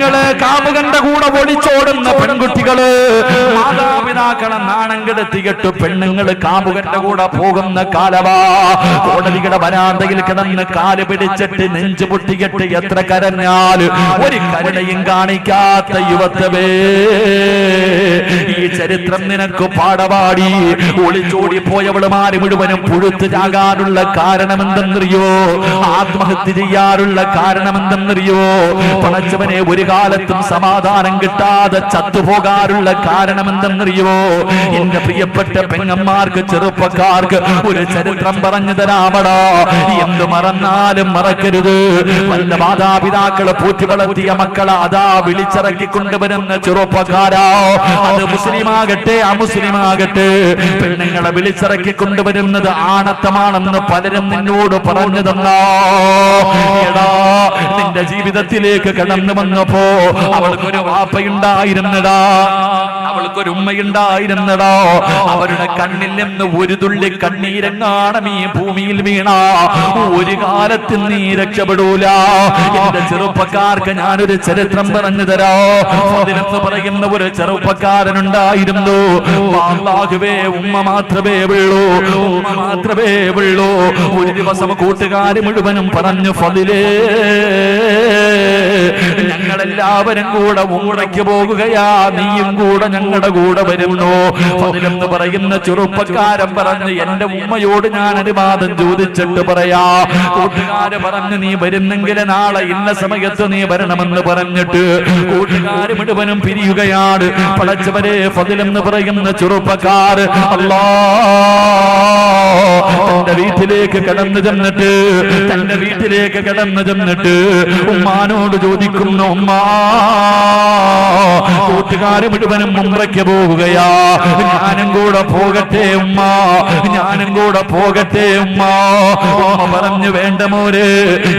പെണ്ണുങ്ങള് കാമുകന്റെ കൂടെ ഒളിച്ചോടുന്ന പെൺകുട്ടികള് മാതാപിതാക്കളെ നാണം കെടുത്തിയിട്ട് പെണ്ണുങ്ങള് കാമുകന്റെ കൂടെ പോകുന്ന കാലവാ. കോടതിയുടെ വരാന്തയിൽ കിടന്ന് കാല് പിടിച്ചിട്ട് നെഞ്ചു പൊട്ടിയിട്ട് എത്ര കരഞ്ഞാൽ ഒരു കരുണയും കാണിക്കാത്ത യുവത്വമേ, ഈ ചരിത്രം നിനക്ക് പാടപാടി. ഒളിച്ചോടി പോയവളുമാര് മുഴുവനും പുഴുത്തു ചാകാനുള്ള കാരണമെന്തെന്നറിയോ? ആത്മഹത്യ ചെയ്യാറുള്ള കാരണമെന്തെന്നറിയോ? പടച്ചവനെ ഒരു കാലത്തും സമാധാനം കിട്ടാതെ ചത്തുപോകാറുള്ള കാരണമെന്തെന്നറിയോ? എന്റെ പ്രിയപ്പെട്ട പെങ്ങന്മാർക്ക്, ചെറുപ്പക്കാർക്ക് ഒരു ചരിത്രം പറഞ്ഞു തരാമടാ. എന്ത് മറന്നാലും മറക്കരുത്. വല്ല മാതാപിതാക്കളെ പൂറ്റി വളർത്തിയ മക്കളെ അതാ വിളിച്ചിറക്കി കൊണ്ടുവരുന്ന ചെറുപ്പക്കാരാ, അത് മുസ്ലിമാകട്ടെ അമുസ്ലിമാകട്ടെ, പെണ്ണുങ്ങളെ വിളിച്ചിറക്കി കൊണ്ടുവരുന്നത് ആണത്തമാണെന്ന് പലരും നിന്നോട് പറഞ്ഞു തന്നോ? എടാ, നിന്റെ ജീവിതത്തിലേക്ക് കടന്നു വന്നപ്പോ അവൾക്കൊരു വാപ്പയുണ്ടായിരുന്നടാ, അവൾക്കൊരു ഉമ്മയുണ്ടായിരുന്നടാ. അവരുടെ കണ്ണിൽ നിന്ന് ഒരു തുള്ളി കണ്ണീരെങ്ങാണം ഈ ഭൂമിയിൽ വീണ ഒരു കാലത്തും നീ രക്ഷപ്പെടൂല. എന്റെ ചെറുപ്പക്കാർക്ക് ഞാനൊരു ചരിത്രം പറഞ്ഞു തരാ. അതിലെന്ന് പറയുന്ന ഒരു ചെറുപ്പക്കാരനുണ്ടായിരുന്നു. അല്ലാഹുവേ, ഉമ്മ മാത്രമേ ഉള്ളൂ, ഉമ്മ മാത്രമേ ഉള്ളൂ. ഒരു ദിവസം കൂട്ടുകാര് മുഴുവനും പറഞ്ഞു, ഫളിലേ, ഞങ്ങളെല്ലാവരും കൂടെ ഉംറയ്ക്ക് പോകുകയാ, നീയും കൂടെ ഞങ്ങളുടെ കൂടെ വരുന്നു. ഫളിലെന്ന് പറയുന്ന ചെറുപ്പക്കാരൻ പറഞ്ഞു, എന്റെ ഉമ്മയോട് ഞാൻ അനുവാദം ചോദിച്ചിട്ട് പറയാ. കൂട്ടുകാര് പറഞ്ഞു, നീ വരുന്നെങ്കിൽ നാളെ ഇന്ന സമയത്ത് നീ വരണമെന്ന് പറഞ്ഞിട്ട് കൂട്ടുകാര് മുഴുവനും പിരിയുകയാണ്. പടച്ചവരെ, ഫളിലെന്ന് പറയുന്ന ചെറുപ്പക്കാർ അല്ലാ തന്റെ വീട്ടിലേക്ക് കടന്നു ചെന്നിട്ട് ഉമ്മാനോട് ചോദിക്കുന്നു, ഉമ്മാ, കൂട്ടുകാര് മുഴുവനും ഉംറയ്ക്ക് പോവുകയാ, ഞാനും കൂടെ പോകട്ടെ ഉമ്മ, ഞാനും കൂടെ പോകട്ടെ ഉമ്മ. ഉമ്മ പറഞ്ഞു, വേണ്ട മോനെ,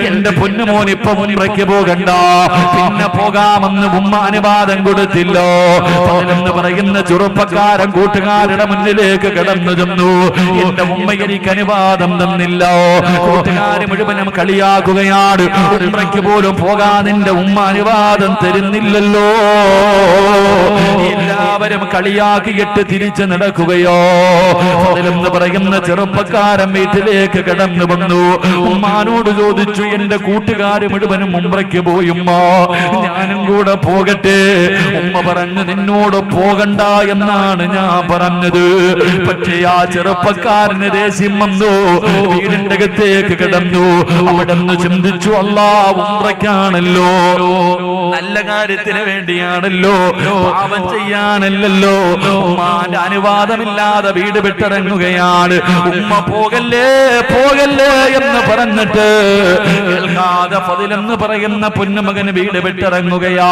എന്റെ പൊന്നുമോൻ ഇപ്പൊ ഉംറയ്ക്ക് പോകണ്ട, പിന്നെ പോകാമെന്ന് ഉമ്മ അനുവാദം കൊടുത്തില്ലോ. എന്ന് പറയുന്ന ചെറുപ്പക്കാരൻ കൂട്ടുകാരുടെ മുന്നിലേക്ക് കടന്നു ചെന്നു. എന്റെ ഉമ്മ എനിക്ക് അനുവാദം തന്നില്ല. കൂട്ടുകാര് മുഴുവനും കളിയാക്കുകയാണ്. ഉംറയ്ക്ക് പോലും പോകാൻ നിന്റെ ഉമ്മ അനുവാദം തരുന്നില്ലല്ലോ. എല്ലാവരും കളിയാക്കിയിട്ട് തിരിച്ചു നടക്കുകയോ. എന്ന് പറയുന്ന ചെറുപ്പക്കാരൻ വീട്ടിലേക്ക് കടന്നു വന്നു. ഉമ്മാനോട് ചോദിച്ചു, എന്റെ കൂട്ടുകാര് മുഴുവനും ഉംറയ്ക്ക് പോയി ഉമ്മ, ഞാനും കൂടെ പോകട്ടെ. ഉമ്മ പറഞ്ഞു, നിന്നോട് പോകണ്ട എന്നാണ് ഞാൻ പറഞ്ഞത്. പക്ഷേ ആ ചെറുപ്പക്കാരന് ദേഷ്യം വന്നു. വീടിന്റെ അകത്തേക്ക് കിടന്നു. അവിടെ നിന്ന് ചിന്തിച്ചു, അല്ലാ, ഉംറയ്ക്കാണല്ലോ, നല്ല കാര്യത്തിന് വേണ്ടിയാണല്ലോ, പാപം ചെയ്യാനല്ലല്ലോ. ഉമ്മാന്റെ അനുവാദമില്ലാതെ വീട് വിട്ടിറങ്ങുകയാണ്. ഉമ്മ പോകല്ലേ പോകല്ലേ എന്ന് പറഞ്ഞിട്ട് കേൾക്കാതെ ഫളിലെന്ന് പറയുന്ന പൊന്നുമകന് വീട് വിട്ടിറങ്ങുകയാ.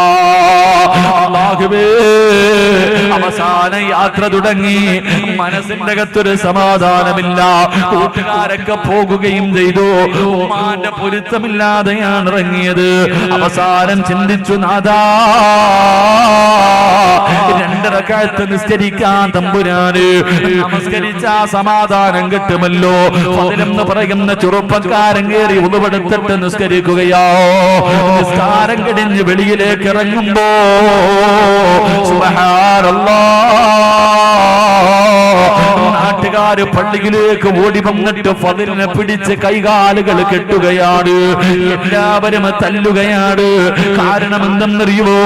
അല്ലാഹുവേ, അവസാന യാത്ര തുടങ്ങി. മനസ്സിന്റെ അകത്തൊരു സമാധാനമില്ല. കൂട്ടുകാരൊക്കെ പോകുകയും ചെയ്തു. ഉമ്മാന്റെ പൊരുത്തമില്ലാതെയാണ് ഇറങ്ങിയത്. അവസാനം ചിന്തിച്ചു, നാദാ, 2 റക്അത്ത് നിസ്കരിക്കാൻ തമ്പുരാന് നമസ്കരിച്ച സമാധാനം കിട്ടുമല്ലോ. ഫളിലെന്ന് പറയുന്ന ചെറുപ്പക്കാരൻ കയറി ഉളുവെടുത്തിട്ട് നിസ്കരിക്കുകയോ. നിസ്കാരം കഴിഞ്ഞ് വെളിയിലേക്ക് ഇറങ്ങുമ്പോ നാട്ടുകാര് പള്ളിയിലേക്ക് ഓടി വന്നിട്ട് ഫളിലിനെ പിടിച്ച് കൈകാലുകൾ കെട്ടുകയാണ്. എല്ലാവരും തല്ലുകയാണ്. കാരണം എന്തെന്നറിയുമോ?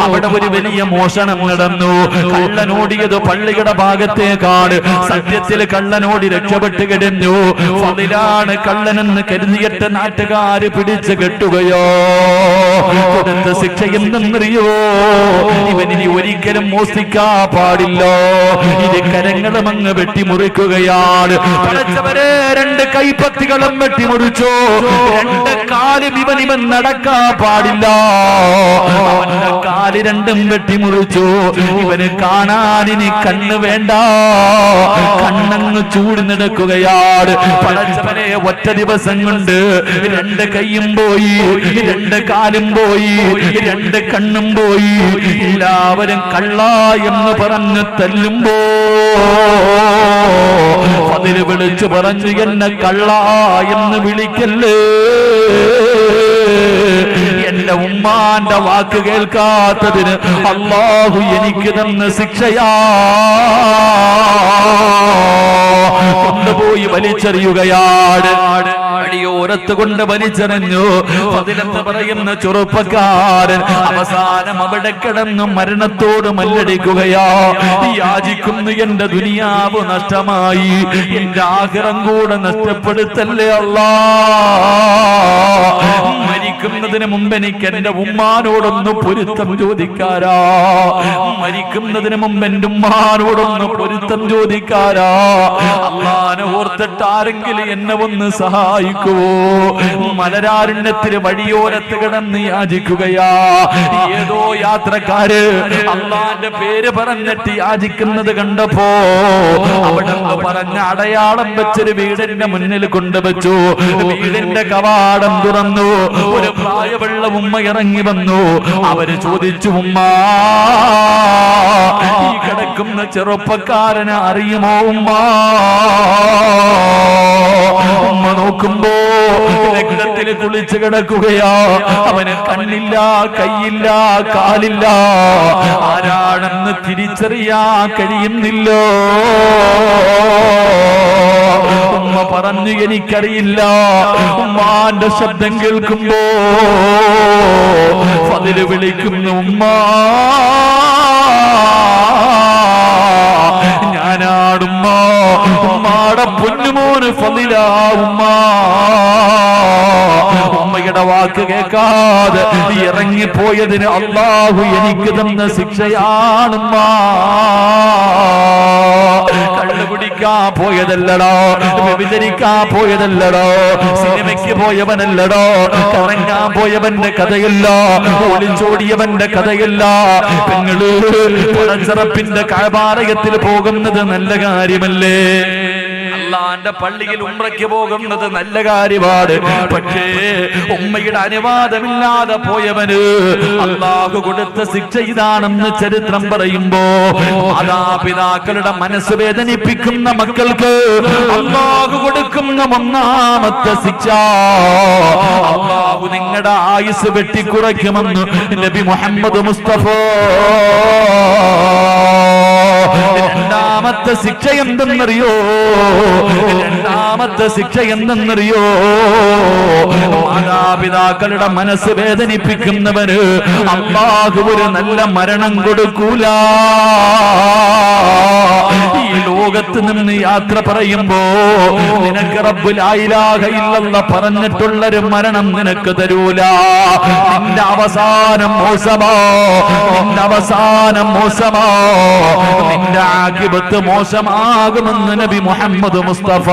അവിടെ ഒരു വലിയ മോഷണം നടന്നു. കള്ളനോടിയത് പള്ളിയുടെ ഭാഗത്തേക്കാണ്. സത്യത്തിൽ കള്ളനോടി രക്ഷപ്പെട്ട് കിടന്നു. ഫളിലാണ് കള്ളനെന്ന് കരുതിയിട്ട് നാട്ടുകാര് പിടിച്ച് കെട്ടുകയോ. കൊടുത്ത ശിക്ഷ എന്തെന്നറിയോ? ഇവനിനി ഒരിക്കലും മോഷ്ടിക്കാൻ പാടില്ല. ഇത് കരങ്ങളും അങ്ങ് വെട്ടിമുറിക്കുകയാണ്. പടച്ചവരെ, 2 കൈപ്പത്തികളും വെട്ടിമുറിച്ചോ. 2 കാലും ഇവൻ നടക്കാൻ പാടില്ല. അവന്റെ കാല് 2ഉം വെട്ടിമുറിച്ചു. ഇവന് കാണാനിനി കണ്ണ് വേണ്ട, കണ്ണങ്ങ് ചൂടി നടക്കുകയാണ്. പടച്ചവനെ, ഒറ്റ ദിവസം കൊണ്ട് 2 കൈയും പോയി, 2 കാലും പോയി, 2 കണ്ണും പോയി. എല്ലാവരും കള്ള എന്ന് പറഞ്ഞ് തല്ലുമ്പോ അതിന് വിളിച്ചു പറഞ്ഞു, എന്നെ കള്ള എന്ന് വിളിക്കല്ലേ, എന്റെ ഉമ്മാന്റെ വാക്ക് കേൾക്കാത്തതിന് അല്ലാഹു എനിക്ക് തന്ന ശിക്ഷയാ. കൊണ്ടുപോയി വലിച്ചെറിയുകയാണ്. വഴിയോരത്ത് കൊണ്ട് വലിച്ചെറിഞ്ഞു. ഫദിലത്ത് പറയുന്ന ചെറുപ്പക്കാരൻ അവസാനം അവിടെ കിടന്നു മരണത്തോട് മല്ലടിക്കുകയാ. യാചിക്കുന്നു, എന്റെ ദുനിയാവ് നഷ്ടമായി, എന്റെ ആഖിറം കൂടെ നഷ്ടപ്പെടുത്തല്ലേ അല്ലാ. മരിക്കുന്നതിന് മുമ്പ് എനിക്ക് എന്റെ ഉമ്മാനോടൊന്ന് പൊരുത്തം ചോദിക്കാരാ. മരിക്കുന്നതിന് മുമ്പ് എന്റെ ഉമ്മാനോടൊന്ന് പൊരുത്തം ചോദിക്കാരാ. അള്ളാനെ ഓർത്തിട്ട് ആരെങ്കിലും എന്നെ ഒന്ന് സഹായിക്കുവോ? മലരാരണ്യത്തിന് വഴിയോരത്ത് കിടന്ന് യാചിക്കുകയാ. ഏതോ യാത്രക്കാര് അള്ളാന്റെ പേര് പറഞ്ഞിട്ട് യാചിക്കുന്നത് കണ്ടപ്പോ അവിടെ പറഞ്ഞ അടയാളം വെച്ചൊരു വീടിന്റെ മുന്നിൽ കൊണ്ടുവച്ചു. വീടിന്റെ കവാടം തുറന്നു. ഒരു പ്രായമുള്ള ഉമ്മ ഇറങ്ങി വന്നു. അവര് ചോദിച്ചു, ഉമ്മ, ഈ കിടക്കുന്ന ചെറുപ്പക്കാരനെ അറിയുമോ ഉമ്മ? ഉമ്മ നോക്കുമ്പോ രക്തത്തിൽ കുളിച്ചു കിടക്കുകയാ. അവന് കണ്ണില്ല, കൈയില്ല, കാലില്ല. ആരാണെന്ന് തിരിച്ചറിയാൻ കഴിയുന്നില്ലോ. ഉമ്മ പറഞ്ഞു, എനിക്കറിയില്ല. ഉമ്മാന്റെ ശബ്ദം കേൾക്കുമ്പോ ഫദില് വിളിക്കുന്നു, ഉമ്മ, ഞാനാടുമ്മ, ഉമ്മാടെ പൊന്നുമോന് ഫദിലാ ഉമ്മ. ഉമ്മയുടെ വാക്ക് കേൾക്കാതെ ഇറങ്ങിപ്പോയതിന് അല്ലാഹു എനിക്ക് തന്ന ശിക്ഷയാണുമ്മ. കള്ളു കുടിക്കാൻ പോയതല്ലടോ, വ്യഭിചരിക്കാൻ പോയതല്ലടോ, സിനിമയ്ക്ക് പോയവനല്ലടോ, കറങ്ങാൻ പോയവന്റെ കഥയല്ല, ഒളിച്ചോടിയവന്റെ കഥയല്ല. പെങ്ങള് പടച്ചറപ്പിന്റെ കഅബാലയത്തിൽ പോകുന്നത് നല്ല കാര്യമല്ലേ? അള്ളാന്റെ പള്ളിയിൽ ഉംറയ്ക്ക് പോകുന്നത് നല്ല കാര്യമാണ്. പക്ഷേ ഉമ്മയുടെ അനുവാദമില്ലാതെ പോയവന് അള്ളാഹു കൊടുത്ത ശിക്ഷ ഇതാണെന്ന് ചരിത്രം പറയുമ്പോ, മാതാപിതാക്കളുടെ മനസ്സ് വേദനിപ്പിക്കുന്ന മക്കൾക്ക് അള്ളാഹു കൊടുക്കുന്ന ഒന്നാമത്തെ ശിക്ഷ, അള്ളാഹു നിങ്ങളുടെ ആയുസ് വെട്ടിക്കുറയ്ക്കുമെന്ന് നബി മുഹമ്മദ് മുസ്തഫ. രണ്ടാമത്തെ ശിക്ഷ എന്തെന്നറിയോ? രണ്ടാമത്തെ ശിക്ഷ എന്തെന്നറിയോ? മാതാപിതാക്കളുടെ മനസ്സ് വേദനിപ്പിക്കുന്നവന് അല്ലാഹു ഒരു നല്ല മരണം കൊടുക്കൂല. ഈ ലോകത്ത് നിന്ന് യാത്ര പറയുമ്പോ നിനക്ക് റബ്ബ് ലാ ഇലാഹ ഇല്ലല്ലാഹ് പറഞ്ഞിട്ടുള്ളൊരു മരണം നിനക്ക് തരൂല. നിന്റെ അവസാനം മോശമാ, നിന്റെ അവസാനം മോശമാ, നിന്റെ ആഖിബത്ത് മോശമാകുമെന്ന് നബി മുഹമ്മദ് മുസ്തഫ.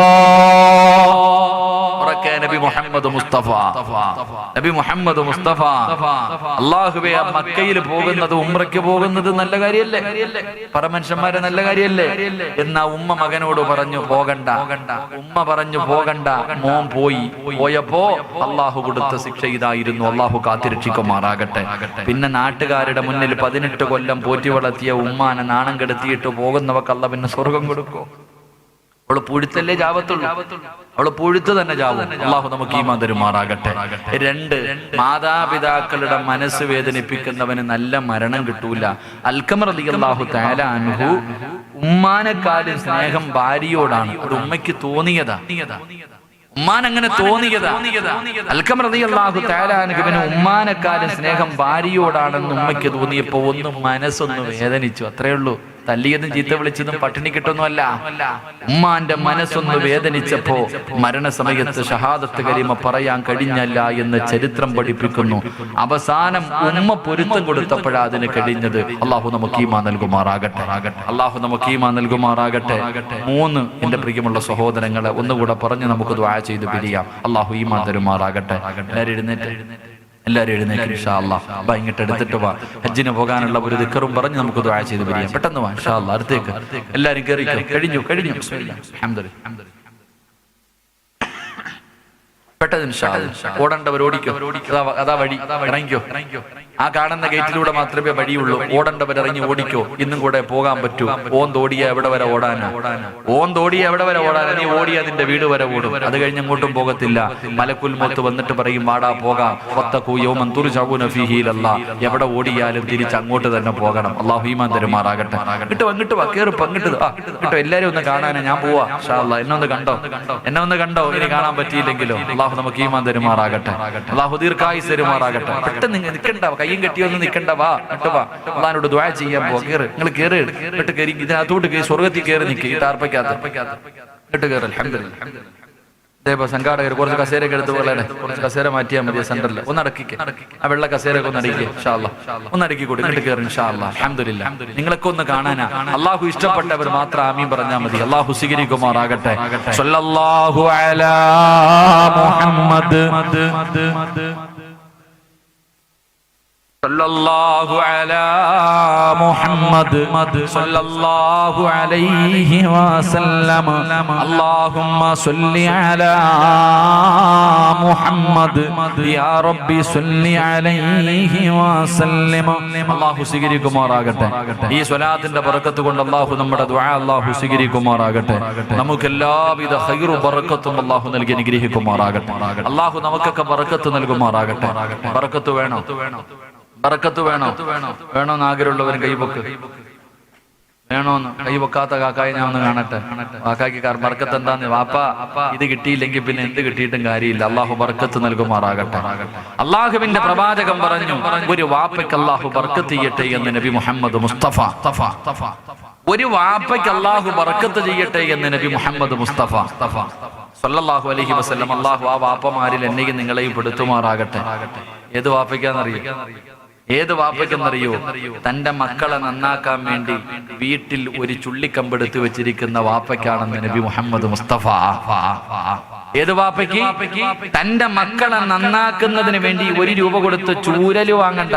നബി മുഹമ്മദ് മുസ്തഫ, നബി മുഹമ്മദ് മുസ്തഫ. അല്ലാഹുവേ, മക്കയിൽ പോകുന്നത്, ഉംറയ്ക്ക് പോകുന്നത് നല്ല കാര്യല്ലേ? പരമനുഷ്യന്മാരെ നല്ല കാര്യല്ലേ? എന്നാ ഉമ്മ മകനോട് പറഞ്ഞു പോകണ്ട. ഉമ്മ പറഞ്ഞു പോകണ്ട. മോൻ പോയപ്പോ അള്ളാഹു കൊടുത്ത ശിക്ഷ ഇതായിരുന്നു. അള്ളാഹു കാത്തിരക്ഷിക്കുമാറാകട്ടെ. പിന്നെ നാട്ടുകാരുടെ മുന്നിൽ 18 കൊല്ലം പോറ്റി വളർത്തിയ ഉമ്മാനെ നാണം കെടുത്തിയിട്ട് പോകുന്നവർക്ക് അല്ലാഹു പിന്നെ സ്വർഗം കൊടുക്കോ? അവള് പുഴുത്തല്ലേ ജാവത്തുള്ളൂ, അവള് പുഴുത്ത് തന്നെ ജാവും. അള്ളാഹു നമുക്ക് ഈമാൻ തരുമാറാകട്ടെ. 2, മാതാപിതാക്കളുടെ മനസ്സ് വേദനിപ്പിക്കുന്നവന് നല്ല മരണം കിട്ടൂല. അൽഖമർ റളിയല്ലാഹു തആല അൻഹു ഉമ്മാനെക്കാളും സ്നേഹം ഭാര്യയോടാണ്. അത് ഉമ്മയ്ക്ക് തോന്നിയതാ, ഉമ്മാൻ അങ്ങനെ തോന്നിയതാ. അൽഖമർ റളിയല്ലാഹു തആല അൻഹുവിന് ഉമ്മാനെക്കാളും സ്നേഹം ഭാര്യയോടാണെന്ന് ഉമ്മയ്ക്ക് തോന്നിയപ്പോ ഒന്ന് മനസ്സൊന്ന് വേദനിച്ചു, അത്രേ ഉള്ളൂ. തല്ലിയതും ചീത്ത വിളിച്ചതും പട്ടിണി കിട്ടുന്നല്ല. ഉമ്മാന്റെ മനസ്സൊന്ന് വേദനിച്ചപ്പോ മരണസമയത്ത് ഷഹാദത്ത് കലിമ പറയാൻ കഴിഞ്ഞല്ല എന്ന് ചരിത്രം പഠിപ്പിക്കുന്നു. അവസാനം ഉമ്മ പൊരുത്തം കൊടുത്തപ്പോഴാ അതിന് കഴിഞ്ഞത്. അള്ളാഹു നമുക്ക് ഈമാൻ നൽകുമാറാകട്ടെ, അള്ളാഹു നമുക്ക് ഈമാൻ നൽകുമാറാകട്ടെ. 3, എന്റെ പ്രിയമുള്ള സഹോദരങ്ങളെ, ഒന്നുകൂടെ പറഞ്ഞ് നമുക്ക് ദുആ ചെയ്ത് പിരിയാം. അള്ളാഹു ഈമാൻ തരുമാറാകട്ടെ. എല്ലാവരും എഴുന്നേറ്റ് ഇൻഷാ അല്ലാഹ്. ഇങ്ങോട്ട് എടുത്തിട്ട് വാ. ഹജ്ജിന് പോകാനുള്ള ഒരു ദിക്റും പറഞ്ഞ് നമുക്ക് ദുആ ചെയ്ത് പിരിയാം. പെട്ടെന്ന് വാ ഇൻഷാ അല്ലാഹ്. അടുത്തേക്ക് എല്ലാവരും കേറിക്കോ. കഴിഞ്ഞു. അൽഹംദുലില്ലാഹ്. പെട്ടെന്ന് ഇൻഷാ അല്ലാഹ്. ഓടേണ്ടവർ ഓടിക്കോ. അതാ വഴി. ഇറങ്ങിക്കോ. ആ കാണുന്ന ഗേറ്റിലൂടെ മാത്രമേ വഴിയുള്ളൂ. ഓടേണ്ടവരിറങ്ങി ഓടിക്കോ, ഇന്നും കൂടെ പോകാൻ പറ്റൂ. ഓന്തോടിയ എവിടെ വരെ ഓടാനാ? ഓന്തോടിയ എവിടെ വരെ ഓടാനാ? നീ ഓടിയ നിന്റെ വീട് വരെ ഓടും. അത് കഴിഞ്ഞ് അങ്ങോട്ടും പോകത്തില്ല. മലക്കുൽ മൗത്ത് വന്നിട്ട് പറയും വാടാ പോകാം. എവിടെ ഓടിയാലും തിരിച്ച് അങ്ങോട്ട് തന്നെ പോകണം. അള്ളാഹു ഈമാൻ തരുമാറാകട്ടെ. അങ്ങോട്ട് വാ, കേറി പങ്കിട്ട് കിട്ടോ. എല്ലാരും ഒന്ന് കാണാനാ ഞാൻ പോവാ. ഇൻഷാ അല്ലാഹ് എന്നെ ഒന്ന് കണ്ടോ. ഇനി കാണാൻ പറ്റിയില്ലെങ്കിലോ അള്ളാഹു നമുക്ക് ഈമാൻ തരുമാറാകട്ടെ. അള്ളാഹു ദീർഘായുസ്സ് തരുമാറാകട്ടെ. പെട്ടെന്ന് നിൽക്കണ്ട, കയ്യും കെട്ടിയൊന്നും നിൽക്കണ്ട. വാ അള്ളാഹിനോട് ദുആ ചെയ്യാൻ പോ. നിങ്ങൾ കേറ്, ഇട്ട് കയറി ഇതിനകത്തോട്ട് സ്വർഗത്തിൽ കയറി നിൽക്കുക. ഈ ടാർപ്പയ്ക്കകത്ത് ഇട്ട് കയറി. അൽഹംദുലില്ലാഹ്. അതേപോലെ സംഘാടകർ കുറച്ച് കസേരയൊക്കെ എടുത്ത് പോലെ കുറച്ച് കസേര മാറ്റിയാൽ മതി. സെന്ററിൽ ഒന്ന് അടക്കിക്ക്. ആ വെള്ള കസേരയൊക്കെ ഒന്ന് അടക്കി. ഇൻഷാ അല്ലാഹ് ഒന്ന് അടക്കി കൂടി ഇട്ട് കയറി. ഇൻഷാ അല്ലാഹ്. അൽഹംദുലില്ലാഹ്. നിങ്ങളൊക്കെ ഒന്ന് കാണാനാ. അള്ളാഹു ഇഷ്ടപ്പെട്ടവർ മാത്രം ആമീൻ പറഞ്ഞാൽ മതി. അള്ളാഹു സ്വീകരിക്കുമാറാകട്ടെ. സ്വല്ലല്ലാഹു അലാ മുഹമ്മദ് സല്ലല്ലാഹു അലാ മുഹമ്മദ് സല്ലല്ലാഹു അലൈഹി വസല്ലം. അല്ലാഹുമ്മ സ്വല്ലി അലാ മുഹമ്മദ് യാ റബ്ബി സ്വല്ലി അലൈഹി വസല്ലം. അല്ലാഹു സ്വീകരിക്കുമാറാകട്ടെ. ഈ സ്വലാത്തിന്റെ ബറക്കത്ത് കൊണ്ട് അല്ലാഹു നമ്മുടെ ദുആ അല്ലാഹു സ്വീകരിക്കുമാറാകട്ടെ. നമുക്ക് എല്ലാവിധ ഖൈറു ബറക്കത്തും അല്ലാഹു നൽകി അനുഗ്രഹിക്കുമാറാകട്ടെ. അല്ലാഹു നമുക്കൊക്കെ ബറക്കത്ത് നൽകുമാറാകട്ടെ. ബറക്കത്ത് വേണോ? ബറക്കത്ത് വേണോന്ന് ആഗ്രഹമുള്ളവരും കൈപൊക്ക്. വേണോന്ന് കൈവെക്കാത്ത കാക്കായി ഞാൻ ഒന്ന് കാണട്ടെ. കാക്കായ്ക്ക് ബർക്കത്ത് എന്താന്ന്? വാപ്പ ഇത് കിട്ടിയില്ലെങ്കിൽ പിന്നെ എന്ത് കിട്ടിയിട്ടും കാര്യമില്ല. അള്ളാഹു ബർക്കത്ത് നൽകുമാറാകട്ടെ. അള്ളാഹുവിന്റെ പ്രവാചകൻ പറഞ്ഞു ഒരു വാപ്പയ്ക്ക് അള്ളാഹു ബർക്കത്ത് ചെയ്യട്ടെ എന്ന് നബി മുഹമ്മദ് മുസ്തഫ. ഒരു വാപ്പയ്ക്ക് അള്ളാഹു ബർക്കത്ത് ചെയ്യട്ടെ എന്ന് നബി മുഹമ്മദ് മുസ്തഫ സല്ലല്ലാഹു അലൈഹി വസല്ലം. അള്ളാഹു ആ വാപ്പമാരിൽ എന്നെയും നിങ്ങളെയും പെടുത്തുമാറാകട്ടെ. ഏത് വാപ്പയ്ക്കെന്നറിയോ? തന്റെ മക്കളെ നന്നാക്കാൻ വേണ്ടി വീട്ടിൽ ഒരു ചുള്ളിക്കമ്പെടുത്ത് വെച്ചിരിക്കുന്ന വാപ്പയ്ക്കാണെന്ന് നബി മുഹമ്മദ് മുസ്തഫ. ഏത് വാപ്പയ്ക്ക്? തന്റെ മക്കളെ നന്നാക്കുന്നതിന് വേണ്ടി 1 രൂപ കൊടുത്ത് ചൂരല് വാങ്ങണ്ട.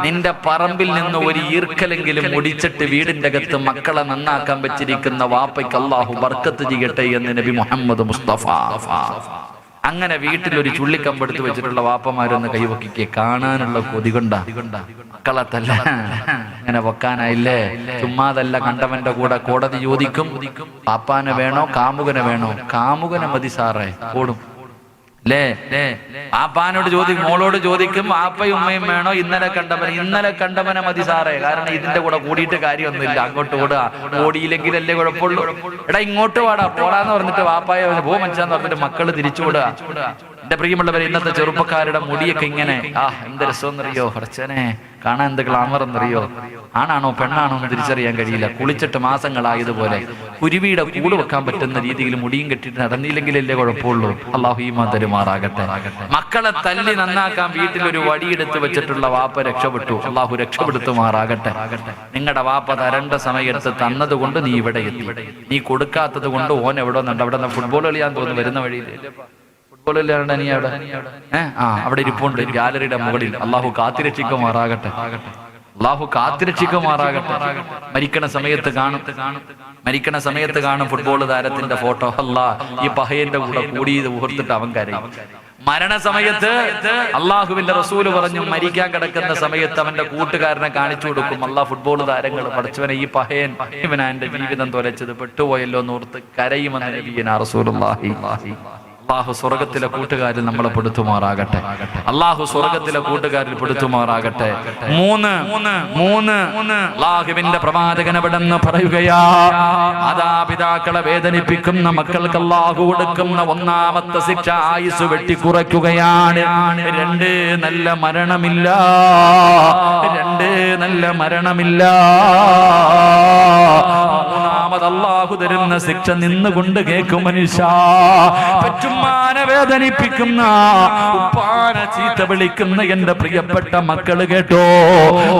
നിന്റെ പറമ്പിൽ നിന്ന് ഒരു ഈർക്കലെങ്കിലും ഒടിച്ചിട്ട് വീടിന്റെ അകത്ത് മക്കളെ നന്നാക്കാൻ വെച്ചിരിക്കുന്ന വാപ്പയ്ക്ക് അല്ലാഹു ബർക്കത്ത് ചെയ്യട്ടെ എന്ന് നബി മുഹമ്മദ് മുസ്തഫ. അങ്ങനെ വീട്ടിൽ ഒരു ചുള്ളിക്കമ്പെടുത്ത് വെച്ചിട്ടുള്ള വാപ്പമാരൊന്ന് കൈവക്കിക്ക്. കാണാനുള്ള കൊതി കൊണ്ടാ മക്കളെ തല്ല. അങ്ങനെ വെക്കാനായില്ലേ? ചുമ്മാതല്ല. കണ്ടവന്റെ കൂടെ കോടതി ചോദിക്കും പാപ്പാനെ വേണോ കാമുകനെ വേണോ? കാമുകനെ മതി സാറേ ഓടും അല്ലേ? പാപ്പാനോട് ചോദിക്കും, മോളോട് ചോദിക്കും ആപ്പയും ഉമ്മയും വേണോ? ഇന്നലെ കണ്ടവനെ മതി സാറേ. കാരണം ഇതിന്റെ കൂടെ കൂടിയിട്ട് കാര്യമൊന്നുമില്ല. അങ്ങോട്ട് ഓടുക. ഓടിയില്ലെങ്കിലല്ലേ കുഴപ്പമുള്ളൂ. എടാ ഇങ്ങോട്ട് വാടാ പോടാന്ന് പറഞ്ഞിട്ട് വാപ്പായ പോ മനുഷ്യാന്ന് പറഞ്ഞിട്ട് മക്കള് തിരിച്ചു വിടുക. എന്റെ പ്രിയമുള്ളവരെ, ഇന്നത്തെ ചെറുപ്പക്കാരുടെ മുടിയൊക്കെ ഇങ്ങനെ എന്ത് രസമെന്നറിയോ? അർച്ചനെ കാണാൻ എന്ത് ഗ്ലാമർ എന്നറിയോ? ആണാണോ പെണ്ണാണോ എന്ന് തിരിച്ചറിയാൻ കഴിയില്ല. കുളിച്ചിട്ട് മാസങ്ങളായതുപോലെ കുരുവിയുടെ കൂട് വെക്കാൻ പറ്റുന്ന രീതിയിൽ മുടിയും കെട്ടിട്ട് നടന്നില്ലെങ്കിലല്ലേ കുഴപ്പമുള്ളൂ. അല്ലാഹു ഈമാൻ തരുമാറാകട്ടെ. മക്കളെ തല്ലി നന്നാക്കാൻ വീട്ടിൽ ഒരു വടിയെടുത്ത് വെച്ചിട്ടുള്ള വാപ്പ രക്ഷപ്പെട്ടു. അല്ലാഹു രക്ഷപ്പെടുത്തുമാറാകട്ടെ. നിങ്ങളുടെ വാപ്പ തരേണ്ട സമയത്ത് തന്നത് കൊണ്ട് നീ ഇവിടെ എത്തി. നീ കൊടുക്കാത്തത് കൊണ്ട് ഓൻ എവിടെ നിന്നുണ്ട്? അവിടെ നിന്ന് ഫുട്ബോൾ കളിയാൻ തോന്നുന്നു വരുന്ന വഴിയിൽ. ഫുട്ബോളില്ലാണ്ട് നീ അവിടെ അവിടെ ഇരിപ്പുണ്ട് ഗാലറിയുടെ മുകളിൽ. അല്ലാഹു കാത്തിരക്ഷിക്കുമാറാകട്ടെ. അല്ലാഹു കാത്തിരക്ഷിക്കുമാറാകട്ടെ. മരിക്കണ സമയത്ത് കാണും ഫുട്ബോൾ താരത്തിന്റെ ഫോട്ടോ. ഈ പഹയന്റെ കൂടെ കൂടി ഓർത്തിട്ട് അവൻ കരയും. മരണസമയത്ത് അള്ളാഹുവിന്റെ റസൂല് പറഞ്ഞു മരിക്കാൻ കിടക്കുന്ന സമയത്ത് അവന്റെ കൂട്ടുകാരനെ കാണിച്ചു കൊടുക്കും. അള്ളാഹ് ഫുട്ബോൾ താരങ്ങൾ പഠിച്ചവനെ ഈ പഹയൻ ഇവനാ എന്റെ ജീവിതം തൊലച്ചത് പെട്ടുപോയല്ലോ എന്നോർത്ത് കരയുമെന്ന് നബിയനാ റസൂലുള്ളാഹി. അല്ലാഹു സ്വർഗത്തിലെ കൂട്ടുകാരിൽ നമ്മളെ പെടുത്തുമാറാകട്ടെ. അല്ലാഹു സ്വർഗത്തിലെ കൂട്ടുകാരിൽ പെടുത്തുമാറാകട്ടെ. മൂന്ന് അല്ലാഹുവിന്റെ പ്രവാചകൻ എവിടെന്ന് പറയുകയാ? മാതാപിതാക്കളെ വേദനിപ്പിക്കുന്ന മക്കൾക്ക് അല്ലാഹു കൊടുക്കുന്ന ഒന്നാമത്തെ ശിക്ഷ ആയുസ് വെട്ടിക്കുറയ്ക്കുകയാണ്. 2 നല്ല മരണമില്ല. മൂന്നാമത് അല്ലാഹു തരുന്ന ശിക്ഷ നിന്നുകൊണ്ട് കേൾക്കും മനുഷ്യ. പെറ്റുമ്മാനെ വേദനിപ്പിക്കുന്ന ഉപ്പാനെ ചീത്ത വിളിക്കുന്ന എന്റെ പ്രിയപ്പെട്ട മക്കള് കേട്ടോ.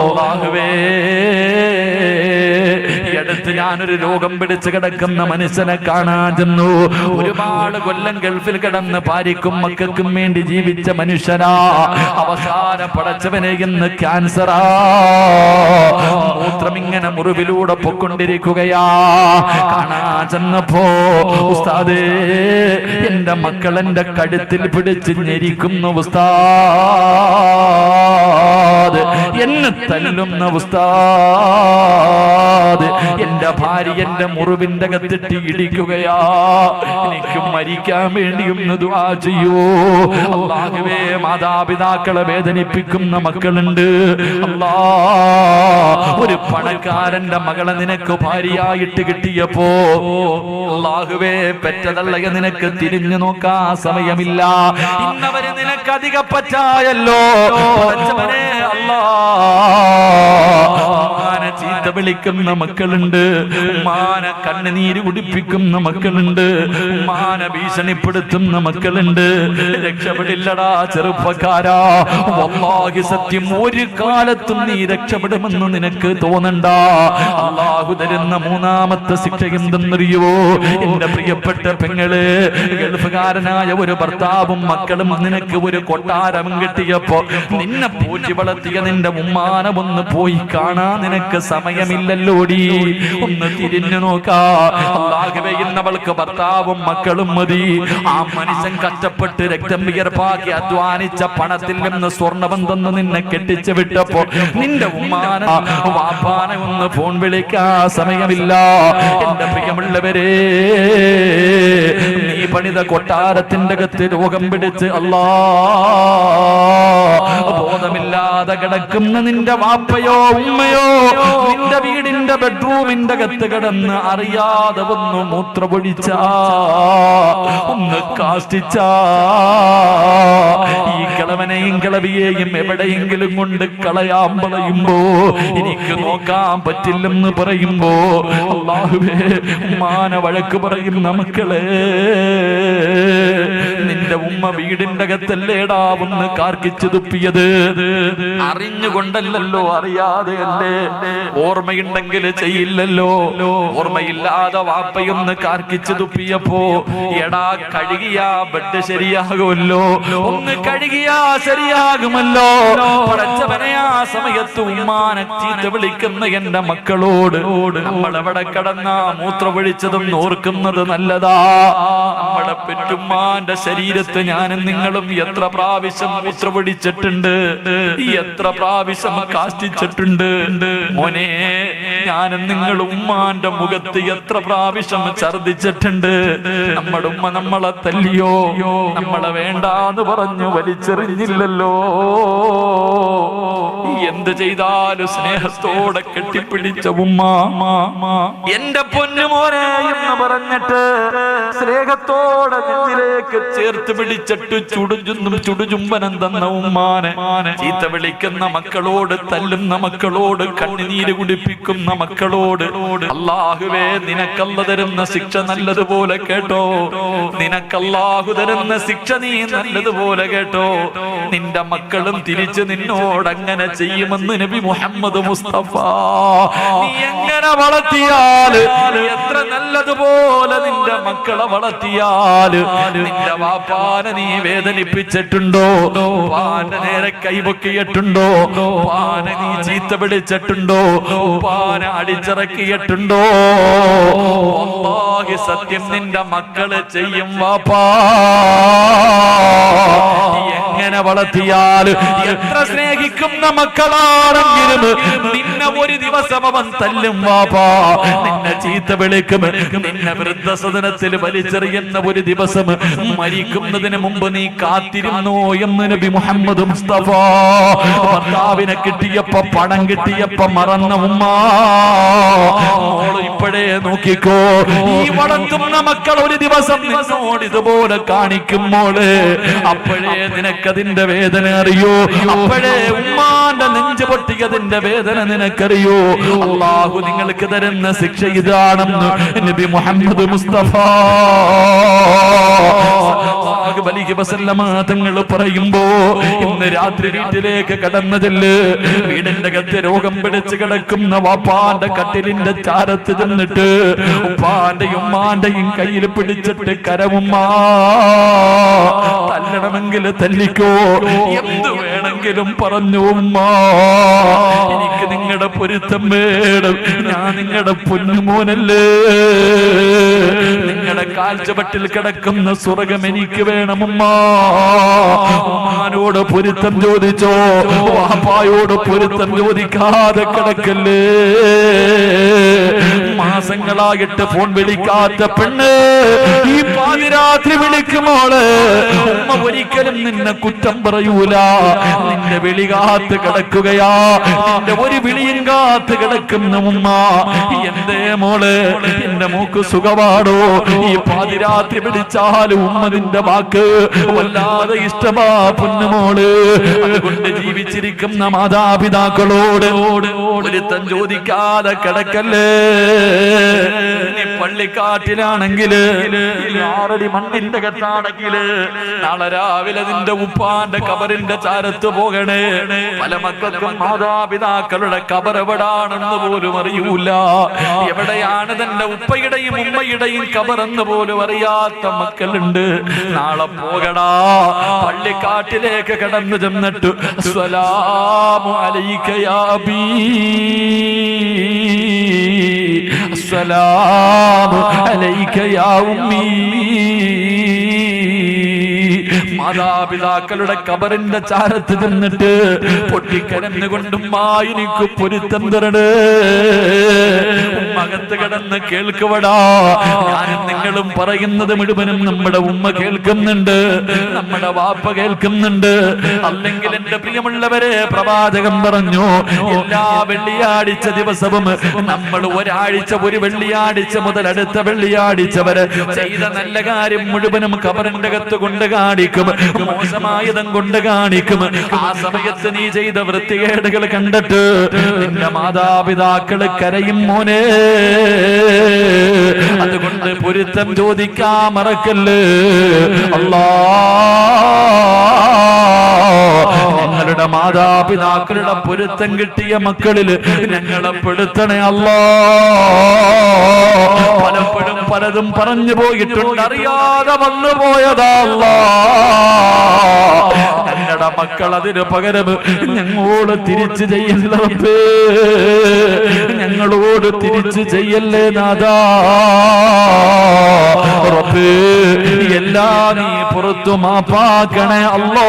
അല്ലാഹുവേ അടുത്ത് ഞാനൊരു രോഗം പിടിച്ച് കിടക്കുന്ന മനുഷ്യനെ കാണാൻ ചെന്നു. ഒരുപാട് കൊല്ലം ഗൾഫിൽ കിടന്ന് ഭാര്യക്കും മക്കൾക്കും വേണ്ടി ജീവിച്ച മനുഷ്യനാ. അവസാന പടച്ചവനെ ഇന്ന് ക്യാൻസറാ. മൂത്രം ഇങ്ങനെ മുറിവിലൂടെ പൊക്കൊണ്ടിരിക്കുകയാ. കാണാൻ ചെന്നപ്പോ ഉസ്താദേ, എന്റെ മക്കൾ എന്റെ കഴുത്തിൽ പിടിച്ച് ഞെരിക്കുന്ന ഉസ്താദ്, എന്നെ തല്ലുന്ന ഉസ്താദ്, എന്റെ ഭാര്യ എന്റെ മുറിവിന്റെ അകത്തിട്ട് ഇടിക്കുകയാ. എനിക്ക് മരിക്കാൻ വേണ്ടി ഒന്ന് ദുആ ചെയ്യൂ അല്ലാഹുവേ. മാതാപിതാക്കളെ വേദനിപ്പിക്കുന്ന മക്കളുണ്ട് അല്ലാ. ഒരു പണക്കാരന്റെ മകളെ നിനക്ക് ഭാര്യയായിട്ട് കിട്ടിയപ്പോ അല്ലാഹുവേ, പെറ്റതള്ളയെ നിനക്ക് തിരിഞ്ഞു നോക്കാൻ സമയമില്ല. ഇന്നവര് നിനക്ക് അധിക പറ്റായല്ലോ അല്ലാ. ഉമ്മാനെ ചീത്ത വിളിക്കുന്ന മക്കളുണ്ട്, ഉമ്മാനെ കണ്ണുനീര് കുടിപ്പിക്കുന്ന മക്കളുണ്ട്, ഉമ്മാനെ ഭീഷണിപ്പെടുത്തുന്ന മക്കളുണ്ട്. രക്ഷപ്പെടില്ലടാ ചെറുപ്പക്കാരാ. വല്ലാഹി സത്യം, ഒരു കാലത്തും നീ രക്ഷപ്പെടുമെന്ന് നിനക്ക് തോന്നണ്ട. അല്ലാഹു തരുന്ന മൂന്നാമത്തെ ശിക്ഷ എന്തെന്നറിയോ എന്റെ പ്രിയപ്പെട്ട പെങ്ങള്? ഗൾഫുകാരനായ ഒരു ഭർത്താവും മക്കളും നിനക്ക് ഒരു കൊട്ടാരം കിട്ടിയപ്പോ നിന്നെ പൂറ്റി വളർത്തിയ നിന്റെ ഉമ്മാനെ ഒന്ന് പോയി കാണാൻ നിനക്ക് സമയമില്ലല്ലോടി. ഒന്ന് തിരിഞ്ഞു നോക്കാ. അല്ലാഹുവേ, ഇന്നവൾക്ക് ഭർത്താവും മക്കളും മതി. ആ മനുഷ്യൻ കഷ്ടപ്പെട്ട് രക്തം വിയർപ്പാക്കി അധ്വാനിച്ച പണത്തിൽ നിന്ന് സ്വർണ്ണബന്ധം നിന്നെ കെട്ടിച്ചു വിട്ടപ്പോ നിന്റെ ഉമ്മാനെ വാപ്പാനെ ഒന്ന് ഫോൺ വിളിക്കാൻ സമയമില്ല. എന്റെ പ്രിയമുള്ളവരെ, നീ പണിത കൊട്ടാരത്തിന്റെ അകത്ത് രോഗം പിടിച്ച് അല്ലാ ബോധമില്ലാതെ കിടക്കുന്ന നിന്റെ വാപ്പയോ ഉമ്മയോ നിന്റെ വീടിന്റെ ബെഡ്റൂമിന്റെ അകത്ത് കിടന്ന് അറിയാതെ ഒന്ന് മൂത്രപൊഴിച്ച, ഒന്ന് കാഷ്ടിച്ച, ഈ കിളവനെയും കിളവിയെയും എവിടെയെങ്കിലും കൊണ്ട് കളയാൻ പറയുമ്പോ എനിക്ക് നോക്കാൻ പറ്റില്ലെന്ന് പറയുമ്പോ അല്ലാഹുവേ, ഉമ്മാനെ വഴക്ക് പറയുന്ന മക്കളെ, നിന്റെ ഉമ്മ വീടിന്റെ അകത്തല്ലേടാ ഒന്ന് കാർക്കിച്ചു തുപ്പിയത്? അറിഞ്ഞുകൊണ്ടല്ലോ, അറിയാതെ അല്ലേ? ഓർമ്മയുണ്ടെങ്കിൽ ചെയ്യില്ലല്ലോ. ഓർമ്മയില്ലാതെ വാപ്പയൊന്ന് കാർക്കിച്ചു തുപ്പിയപ്പോ എടാ കഴുകിയാ ബെഡ് ശരിയാകുമല്ലോ, ഒന്ന് കഴുകിയാ ശരിയാകുമല്ലോ. പടച്ചവനെ, ആ സമയത്ത് ഉമ്മാനെ ചീത്ത വിളിക്കുന്ന എന്റെ മക്കളോട് നമ്മൾ എവിടെ കിടന്ന മൂത്രമൊഴിച്ചതും ഓർക്കുന്നത് നല്ലതാ. നമ്മുടെ പെറ്റുമ്മാന്റെ ശരീരത്ത് ഞാനും നിങ്ങളും എത്ര പ്രാവശ്യം മൂത്രമൊഴിച്ചിട്ടുണ്ട്, എത്ര പ്രാവശ്യം കാഷ്ടിച്ചിട്ടുണ്ട്. മോനെ, ഞാനും നിങ്ങൾ ഉമ്മാന്റെ മുഖത്ത് എത്ര പ്രാവശ്യം ഛർദിച്ചിട്ടുണ്ട്. നമ്മുടെ ഉമ്മ നമ്മളെ തല്ലിയോ, നമ്മളെ വേണ്ടാന്ന് പറഞ്ഞു വലിച്ചെറിഞ്ഞില്ലല്ലോ. എന്ത് ചെയ്താലും സ്നേഹത്തോടെ കെട്ടിപ്പിടിച്ച ഉമ്മ, എന്റെ പൊന്നുമോനെ എന്ന് പറഞ്ഞിട്ട് സ്നേഹത്തോടെ നെഞ്ചിലേക്ക് ചേർത്ത് പിടിച്ചിട്ട് ചുടുചുംബനം തന്ന ഉമ്മാനെ ചീത്ത വിളിക്കുന്ന മക്കളോട്, തല്ലുന്ന മക്കളോട്, കണ്ണുനീര് കുടിപ്പിക്കുന്ന മക്കളോട് അല്ലാഹുവേ, നിനക്കല്ല തരുന്ന ശിക്ഷ നല്ലതുപോലെ കേട്ടോ. നിനക്കല്ലാഹു തരുന്ന ശിക്ഷ നീ നല്ലതുപോലെ കേട്ടോ. നിന്റെ മക്കളും തിരിച്ച് നിന്നോട് അങ്ങനെ ചെയ്യുമെന്ന് നബി മുഹമ്മദ് മുസ്തഫ. നീ എങ്ങനെ വളർത്തിയാൽ, എത്ര നല്ലതുപോലെ നിന്റെ മക്കളെ വളർത്തിയാൽ, നിന്റെ വാപ്പാനെ നീ വേദനിപ്പിച്ചിട്ടുണ്ടോ? പാന്റെ നേരെ കൈപൊക്കിയിട്ടുണ്ടോ? പാനെ നീ ചീത്ത വിളിച്ചിട്ടുണ്ടോ? പാനെ അടിച്ചിറക്കിയിട്ടുണ്ടോ? അല്ലാഹു സത്യം, നിന്റെ മക്കള് ചെയ്യും വാപ്പാ. എങ്ങനെ വളർത്തിയാൽ, എത്ര സ്നേഹിക്കുന്ന മക്കളാണെങ്കിലും നിന്നെ ഒരു ദിവസം അവൻ തല്ലും വാപ്പാ, നിന്നെ ചീത്ത വിളിക്കും, നിന്നെ വൃദ്ധസദനത്തിൽ വലിച്ചെറിയുന്ന ഒരു ദിവസം മരിക്കുന്നതിന് മുമ്പ് നീ കാത്തിരുന്നോ എന്ന് നബി മുഹമ്മദ് മുസ്തഫ. ഭർത്താവിനെ കിട്ടിയപ്പോ, പണം കിട്ടിയപ്പോ മറന്ന ഉമ്മ, ഇപ്പോഴേ നോക്കിക്കോ. ഈ വളർത്തുന്ന മക്കൾ ഒരു ദിവസം നിന്നോട് ഇതുപോലെ കാണിക്കുമ്പോള് അപ്പോഴേ നിനക്കതിന്റെ വേദന അറിയോ. അപ്പോഴേ ഉമ്മാന്റെ നെഞ്ച് പൊട്ടിയതിന്റെ വേദന നിനക്കറിയോ. അല്ലാഹു നിങ്ങൾക്ക് തരുന്ന ശിക്ഷ ഇതാണെന്ന് നബി മുഹമ്മദ് മുസ്തഫ സല്ലല്ലാഹു അലൈഹി വസല്ലമ തങ്ങൾ പറയുമ്പോ ഇന്ന് രാത്രി വീട്ടിലേക്ക് കടന്നതില് വീടിന്റെ അകത്ത് രോഗം പിടിച്ച് കിടക്കുന്ന വാപ്പാന്റെ കട്ടിലിന്റെ ചാരത്ത് ചെന്നിട്ട് ഉപ്പാന്റെയും ഉമ്മാന്റെയും കയ്യിൽ പിടിച്ചിട്ട് കരവുമ്മ തല്ലണമെങ്കിൽ തല്ലിക്കോ, എന്ത് വേണമെങ്കിലും പറഞ്ഞു ഉമ്മ, എനിക്ക് നിങ്ങളുടെ പൊരുത്തം വേണം, ഞാൻ നിങ്ങളുടെ പൊന്നുമോനല്ലേ, നിങ്ങളുടെ കാൽച്ചവട്ടിൽ കിടക്കുന്ന സ്വർഗം എനിക്ക് വേണമുമ്മ. ഉമ്മാനോട് പൊരുത്തം ചോദിച്ചോ, വാപ്പായോട് പൊരുത്തം ചോദിക്കാതെ കിടക്കല്ലേ. മാസങ്ങളായിട്ട് ഫോൺ വിളിക്കാത്ത പെണ്ണ് ഈ പാതിരാത്രി വിളിക്കുമോള് ഉമ്മ ഒരിക്കലും നിന്നെ കുറ്റം പറയൂല. നിന്റെ വിളി കാത്ത് കിടക്കുകയാ, നിന്റെ ഒരു വിളിയും കാത്ത് കിടക്കുന്ന ഉമ്മ. എന്തേ മോള്, എന്റെ മൂക്ക് സുഖമാണോ? ഈ പാതിരാത്രി വിളിച്ചാലും ഉമ്മ നിന്റെ വാക്ക് വല്ലാതെ ഇഷ്ടമാ പൊന്നുമോള്. അതുകൊണ്ട് ജീവിച്ചിരിക്കുന്ന മാതാപിതാക്കളോട് ഒരുത്തം ചോദിക്കാതെ കിടക്കല്ലേ. നീ പള്ളിക്കാട്ടിലാണെങ്കില് 6 അടി മണ്ണിന്റെ കെട്ടാണെങ്കില് നാളെ രാവിലെ നിന്റെ ഉപ്പാന്റെ കബറിന്റെ ചാരത്ത് പോകണേ. പല മക്കൾക്കും മാതാപിതാക്കളുടെ കബർ എവിടാണെന്ന് പോലും അറിയൂല. എവിടെയാണ് തന്റെ ഉപ്പയുടെയും ഉമ്മയുടെയും കബറെന്ന് പോലും അറിയാത്ത മക്കളുണ്ട്. നാളെ പോകടാ, പള്ളിക്കാട്ടിലേക്ക് കടന്നു ചെന്നിട്ട് അസ്സലാമു അലൈക യാ അബീ, അസ്സലാമു അലൈക യാ ഉമ്മീ. മാതാപിതാക്കളുടെ കബറിന്റെ ചാരത്ത് നിന്നിട്ട് പൊട്ടിക്കരന്നുകൊണ്ടും എനിക്ക് പൊരുത്തം തരണേ. ഉമ്മകത്ത് കിടന്ന് കേൾക്കുവടാ, ഞാനും നിങ്ങളും പറയുന്നത് മുഴുവനും നമ്മുടെ ഉമ്മ കേൾക്കുന്നുണ്ട്, നമ്മുടെ വാപ്പ കേൾക്കുന്നുണ്ട്. അല്ലെങ്കിൽ എന്റെ പ്രിയമുള്ളവരെ, പ്രവാചകൻ പറഞ്ഞു എല്ലാ വെള്ളിയാഴ്ച ദിവസവും നമ്മൾ ഒരാഴ്ച, ഒരു വെള്ളിയാഴ്ച മുതൽ അടുത്ത വെള്ളിയാഴ്ച വരെ ചെയ്ത നല്ല കാര്യം മുഴുവനും കബറിന്റെ അകത്ത് കൊണ്ട് കാണിക്കും, മോശമായതും കൊണ്ട് കാണിക്കും. ആ സമയത്ത് നീ ചെയ്ത വൃത്തികേടുകൾ കണ്ടിട്ട് നിന്റെ മാതാപിതാക്കള് കരയും മോനെ. അതുകൊണ്ട് പൊരുത്തം ചോദിക്കാൻ മറക്കല്ലേ. അല്ലാ, ഞങ്ങളുടെ മാതാപിതാക്കളുടെ പൊരുത്തം കിട്ടിയ മക്കളില് ഞങ്ങളെ പെടുത്തണേ അല്ലാ. പലപ്പോഴും പലതും പറഞ്ഞു പോയിട്ടുണ്ട്, അറിയാതെ വന്നു പോയതാ അല്ലാ. ഞങ്ങളുടെ മക്കൾ അതിന് പകരം ഞങ്ങളോട് തിരിച്ചു ചെയ്യല്ലേ, ഞങ്ങളോട് തിരിച്ചു ചെയ്യല്ലേ നാഥാ. റബ്ബേ, എല്ലാം നീ പുറത്തു മാപ്പാക്കണേ അല്ലാ.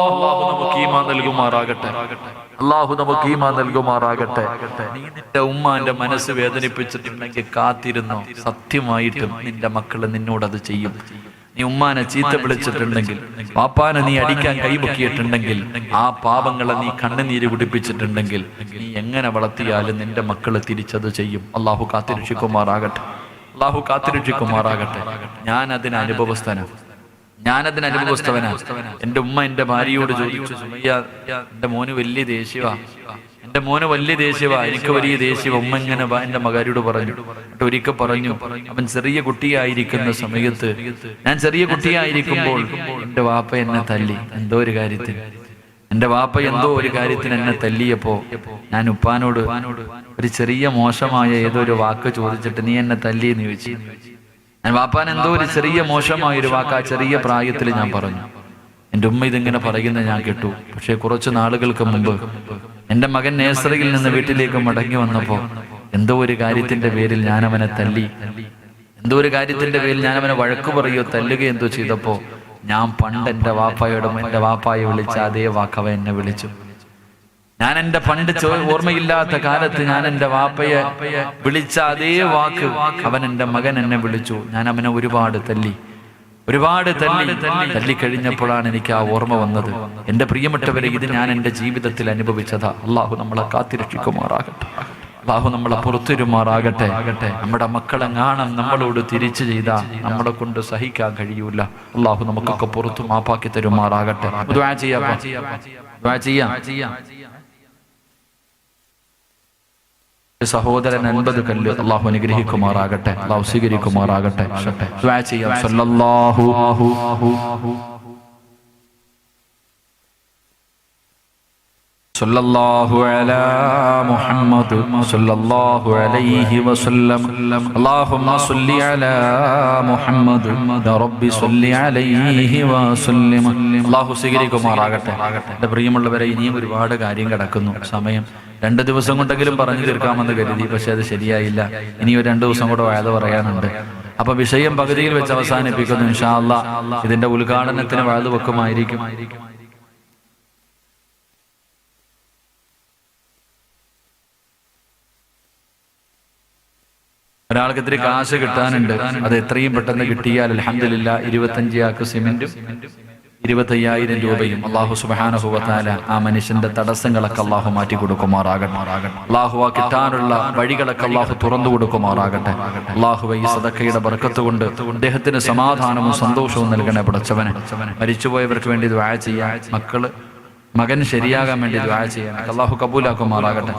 അല്ലാഹു നമുക്ക് ഈമാൻ നൽകുമാറാകട്ടെ, അല്ലാഹു നമുക്ക് ഈമാൻ നൽകുമാറാകട്ടെ. നീ നിന്റെ ഉമ്മാന്റെ മനസ്സ് വേദനിപ്പിച്ചിട്ടുണ്ടെങ്കിൽ കാത്തിരുന്നോ, സത്യമായിട്ടും നിന്റെ മക്കള് നിന്നോടത് ചെയ്യും. നീ ഉമ്മാനെ ചീത്ത വിളിച്ചിട്ടുണ്ടെങ്കിൽ, പാപ്പാനെ നീ അടിക്കാൻ കൈപൊക്കിയിട്ടുണ്ടെങ്കിൽ, ആ പാപങ്ങളെ നീ കണ്ണുനീര് കുടിപ്പിച്ചിട്ടുണ്ടെങ്കിൽ, നീ എങ്ങനെ വളർത്തിയാലും നിന്റെ മക്കള് തിരിച്ചത് ചെയ്യും. അല്ലാഹു കാത്തിരക്ഷിക്കുമാറാകട്ടെ, അല്ലാഹു കാത്തിരക്ഷിക്കുമാറാകട്ടെ. ഞാനതിന് അനുഭവസ്ഥവനാ. എന്റെ ഉമ്മ എന്റെ ഭാര്യയോട് ചോദിച്ചു, സുമയ്യ, എന്റെ മോന് വലിയ ദേഷ്യവാ, എന്റെ മോന് വലിയ ദേഷ്യവാ, എനിക്ക് വലിയ ദേഷ്യവാ. ഉമ്മ ഇങ്ങനെ എന്റെ മകാരിയോട് പറഞ്ഞു. ഒരിക്കൽ പറഞ്ഞു, അവൻ ചെറിയ കുട്ടിയായിരിക്കുന്ന സമയത്ത്, ഞാൻ ചെറിയ കുട്ടിയായിരിക്കുമ്പോൾ എന്റെ വാപ്പ എന്നെ തല്ലി എന്തോ ഒരു കാര്യത്തിന്. എന്റെ വാപ്പ എന്തോ ഒരു കാര്യത്തിന് എന്നെ തല്ലിയപ്പോ ഞാൻ ഉപ്പാനോട് ഒരു ചെറിയ മോശമായ ഏതോ ഒരു വാക്ക് ചോദിച്ചിട്ട്, നീ എന്നെ തല്ലിയെന്ന് ചോദിച്ചു. ഞാൻ വാപ്പാൻ എന്തോ ഒരു ചെറിയ മോശമായൊരു വാക്ക് ആ ചെറിയ പ്രായത്തിൽ ഞാൻ പറഞ്ഞു. എൻ്റെ ഉമ്മ ഇതിങ്ങനെ പറയുന്നത് ഞാൻ കേട്ടു. പക്ഷെ കുറച്ച് നാളുകൾക്ക് മുമ്പ് എൻ്റെ മകൻ നേഴ്സറിയിൽ നിന്ന് വീട്ടിലേക്ക് മടങ്ങി വന്നപ്പോ എന്തോ ഒരു കാര്യത്തിന്റെ പേരിൽ ഞാൻ അവനെ തല്ലി, എന്തോ ഒരു കാര്യത്തിന്റെ പേരിൽ ഞാൻ അവനെ വഴക്കു പറയുകയോ തല്ലുകയോ എന്തോ ചെയ്തപ്പോ ഞാൻ പണ്ട് എൻ്റെ വാപ്പായെ വിളിച്ച അതേ വാക്ക് അവൻ എന്നെ വിളിച്ചു. ഞാൻ എൻ്റെ പണ്ട് ഓർമ്മയില്ലാത്ത കാലത്ത് ഞാൻ എൻ്റെ വാപ്പയെ വിളിച്ച അതേ വാക്ക് അവൻ എൻ്റെ മകൻ എന്നെ വിളിച്ചു. ഞാൻ അവനെ ഒരുപാട് തല്ലി കഴിഞ്ഞപ്പോഴാണ് എനിക്ക് ആ ഓർമ്മ വന്നത്. എൻ്റെ പ്രിയപ്പെട്ടവരെ, ഇത് ഞാൻ എൻ്റെ ജീവിതത്തിൽ അനുഭവിച്ചതാ. അള്ളാഹു നമ്മളെ കാത്തിരക്ഷിക്കുമാറാകട്ടെ, അള്ളാഹു നമ്മളെ പുറത്തുവരുമാറാകട്ടെ. നമ്മുടെ മക്കളെങ്ങാണം നമ്മളോട് തിരിച്ചു ചെയ്താ നമ്മളെ കൊണ്ട് സഹിക്കാൻ കഴിയൂല. അള്ളാഹു നമുക്കൊക്കെ പുറത്തു മാപ്പാക്കി തരുമാറാകട്ടെ. ദുആ ചെയ്യാം. സഹോദരൻ 50 കല്ല് അള്ളാഹു അനുഗ്രഹിക്കുമാറാകട്ടെ, അള്ളാഹു സ്വീകരിക്കുമാറാകട്ടെ. ദുആ ചെയ്യാം. സല്ലല്ലാഹു സല്ലല്ലാഹു അലാ മുഹമ്മദ് സല്ലല്ലാഹു അലൈഹി വസല്ലം. അല്ലാഹുമ്മ സ്വല്ലി അലാ മുഹമ്മദ് യാ റബ്ബി സ്വല്ലി അലൈഹി വസല്ലം. അല്ലാഹു സ്വീകരിക്കുമാറാകട്ടെ. എൻ്റെ പ്രിയമുള്ളവരെ, ഇനിയും ഒരുപാട് കാര്യം കിടക്കുന്നു. സമയം 2 ദിവസം കൊണ്ടെങ്കിലും പറഞ്ഞു തീർക്കാമെന്ന് കരുതി, പക്ഷെ അത് ശരിയായില്ല. ഇനി ഒരു 2 ദിവസം കൂടെ വായത പറയാനുണ്ട്. അപ്പൊ വിഷയം പകുതിയിൽ വെച്ച് അവസാനിപ്പിക്കുന്നു. ഇൻഷാ അല്ലാഹ് ഇതിന്റെ ഉദ്ഘാടനത്തിന് വായത വെക്കുമായിരിക്കും. ഒരാൾക്ക് ഇത്തിരി കാശ് കിട്ടാനുണ്ട്, അത് എത്രയും പെട്ടെന്ന് കിട്ടിയാൽ അൽഹംദുലില്ലാഹ് 25 ആക്ക് സിമെന്റും 25,000 രൂപയും അല്ലാഹു സുബ്ഹാനഹു വ തആല ആ മനുഷ്യന്റെ തടസ്സങ്ങളൊക്കെ അല്ലാഹു മാറ്റി കൊടുക്കുമാറാകട്ടെ. അല്ലാഹു ആ കിട്ടാനുള്ള വഴികളൊക്കെ അല്ലാഹു തുറന്നു കൊടുക്കുമാറാകട്ടെ. അല്ലാഹു ഈ സദഖയുടെ ബർക്കത്ത് കൊണ്ട് അദ്ദേഹത്തിന് സമാധാനവും സന്തോഷവും നൽകണേ പടച്ചവനെ. മരിച്ചുപോയവർക്ക് വേണ്ടി ദുആ ചെയ്യാൻ, മകൻ ശരിയാകാൻ വേണ്ടി ദുആ ചെയ്യാൻ അല്ലാഹു കബൂലാക്കുമാറാകട്ടെ.